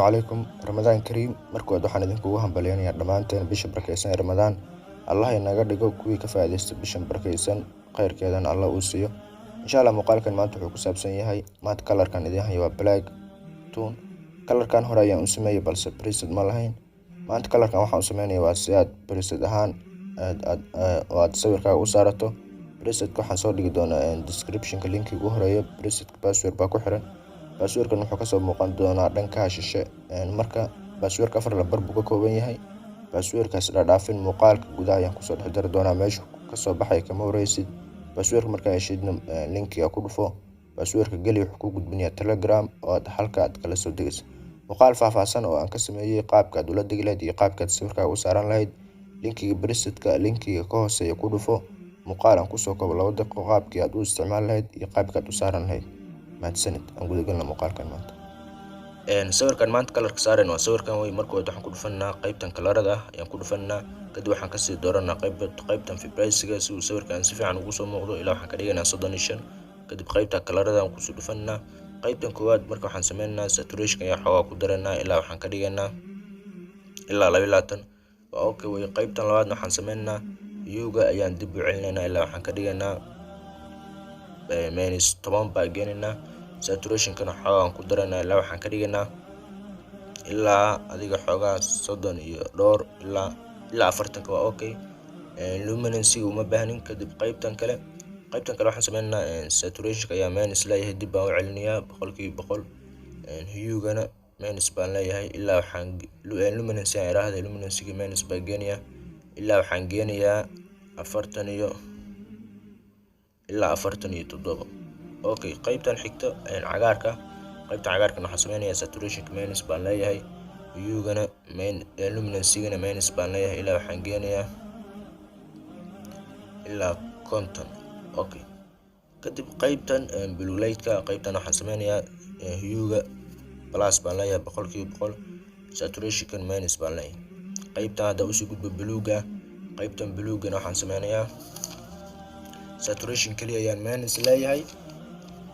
عليكم رمضان كريم markuu waxaan idinkugu hambalyeynaya dhamaanteen bisha barakeysan Ramadaan Allah inaga dhigo kuwii ka faa'iideysta bishan barakeysan khayrkeedan Allah uu siiyo insha Allah muuqaalkan maanta wuxuu ku saabsan yahay maad colorkan idin hayo waa black tone colorkan hore ayaan u sameeyay balse preset ma lahayn maanta colorkan waxaan u sameeyay waa si aad preset ahaan aad sawirkaaga u saarato presetka waxaan soo dhigi doonaa description-ka linkiga ugu horeeya presetka password baa ku xiran passwordkan wuxuu ka soo muuqan doonaa dhanka shishe marka passwordka afar lambar buu ka kooban yahay passwordkaas dhaafin muuqaalka gudaha ayaan kusoo dhex dari doonaa meesha ka soo baxay kama wareysid passwordka marka ay shidna linkiga ku dhufo passwordka gali wuxuu ku gudbinayaa Telegram oo halka aad kala soo degayso muuqaal faahfaahsan oo aan ka sameeyay qaabka aad ula degi lahayd iyo qaabka aad sawirkaaga u saaran lahayd linkiga presetka linkiga ka hooseeya ku dhufo muuqaal aan kusoo koobo 2 daqiiqo qaabkii aad u isticmaali lahayd iyo qaabka aad u saaran lahayd mahadsanid aan guda galno muuqaalkan maanta sawirkan maanta colorka saaran waa sawirkan way markuu waxaan ku dhufanaa qaybtan colorada ayaan ku dhufanaa kadib waxaan ka sii dooranaa qaybtan vibrasiga si uu sawirkan si fiican ugu soo muuqdo ilaa waxaan ka dhiganaa 35 kadib qaybta colorada aan ku soo dhufanaa qaybtan koowaad marka waxaan sameeynaa saturation ayaa xoogaa ku daranaa ilaa waxaan ka dhiganaa ilaa 22 waa okay way qaybtan labaad waxaan sameeynaa hue-ga ayaan dib u celinaynaa ilaa waxaan ka dhiganaa -10 baa geenaynaa saturationkana xoogaa ku daranaa ilaa waxaan ka dhiganaa ilaa adiga xoogaa 30 iyo dhowr ilaa 40 waa okay luminance uma baahnin kadib qaybtan kale waxaan sameeynaa saturationka ayaa minus leeyahay dib baan u celinayaa 100% hue-gana minus baan leeyahay ilaa waxaan luminance aan iraahdo luminance-ga minus baa geenayaa ilaa waxaan geenayaa 40 iyo ilaa 47 okay qaybtan xigta cagaarkan waxaan sameeynaa saturation minus baan leeyahay hue-gana luminance-gana minus baan leeyahay ilaa waxaan geenayaa ilaa 50 okay kadib qaybtan blue light-ka qaybtan waxaan sameeynaa hue-ga plus baan leeyahay 100% saturation minus baan leeyahay qaybtan hadda u soo gudbo blue-ga qaybtan blue-gana waxaan sameeynaa saturation kaliya ayaan minus leeyahay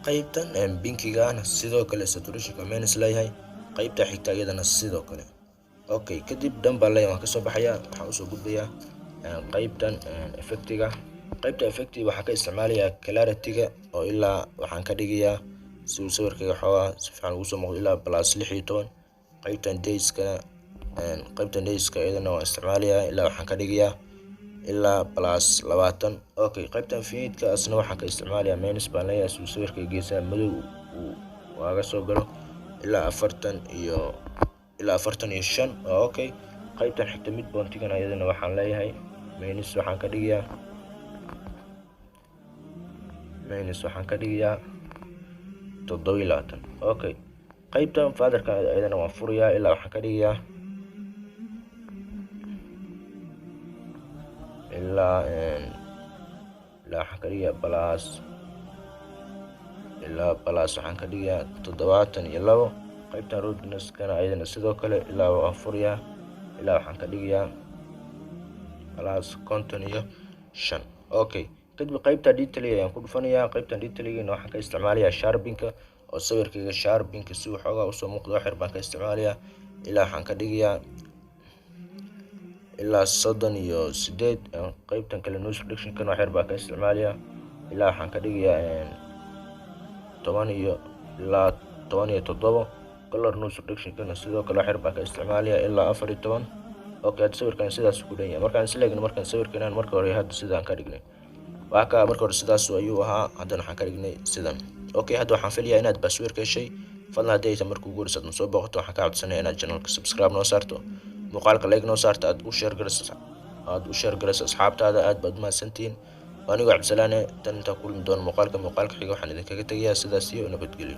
qaybtan pinkigaana sidoo kale saturation minus leeyahay qaybta xigta iyadana sidoo kale okay kadib dhanbaa leeyahay waan ka soo baxayaa waxaan u soo gudbayaa qaybtan effectiga qaybta effectiga waxaan ka isticmaalayaa clarity-ga oo ilaa waxaan ka dhigayaa si uu sawirkayga xoogaa si fiican ugu soo muuqdo ilaa +16 qaybtan days-ka iyadana waan isticmaalayaa ilaa waxaan ka dhigayaa ilaa +20 okay qaybtan fade-ka asna waxaan ka isticmaalayaa minus baan leeyahay si sawirka geesaha madow uu waaga soo galo ilaa 45 okay qaybtan xigta mid boontigan iyadana waxaan leeyahay minus waxaan ka dhigayaa 27 okay qaybtan fatherka iyadana waan furayaa ilaa waxaan ka dhigayaa ilaa waxaan ka dhigayaa waxaan ka dhigayaa 72 qaybtan roughness-kana ayadana sidoo kale ilaa waan furayaa ilaa waxaan ka dhigayaa +55 okay kadib qaybta detail ayaan ku dhufanayaa qaybtan detail-gana waxaan ka isticmaalayaa sharping-ka oo sawirkayga sharping-ka si uu xoogaa u soo muuqdo xir baan ka isticmaalayaa ilaa waxaan ka dhigayaa ilaa 38 qaybtan kale noise reduction-kana xir baan ka isticmaalayaa ilaa waxaan ka dhigayaa 10 iyo ilaa 17 color noise reduction-kana sidoo kale xir baan ka isticmaalayaa ilaa 14 okay hadda sawirkan sidaas ku dhan yahay markaan isleegno markaan sawirkan marka hore hadda sidaan ka dhignay marka hore sidaas ayuu ahaa haddana waxaan ka dhignay sidan okay hadda waxaan filayaa inaad password ka heshay fadlan haddii aysan markuu ugu horeysa soo booqato waxaan ka codsanayaa inaad channelka subscribe noo saarto muuqaalka like noo saarto aad u share garayso asxaabtaada aad baad mahadsantihiin anigoo Cabdisalaane tan inta kulmi doon muuqaalka xiga waxaan idinkaga tagayaa sidaas iyo nabadgelyo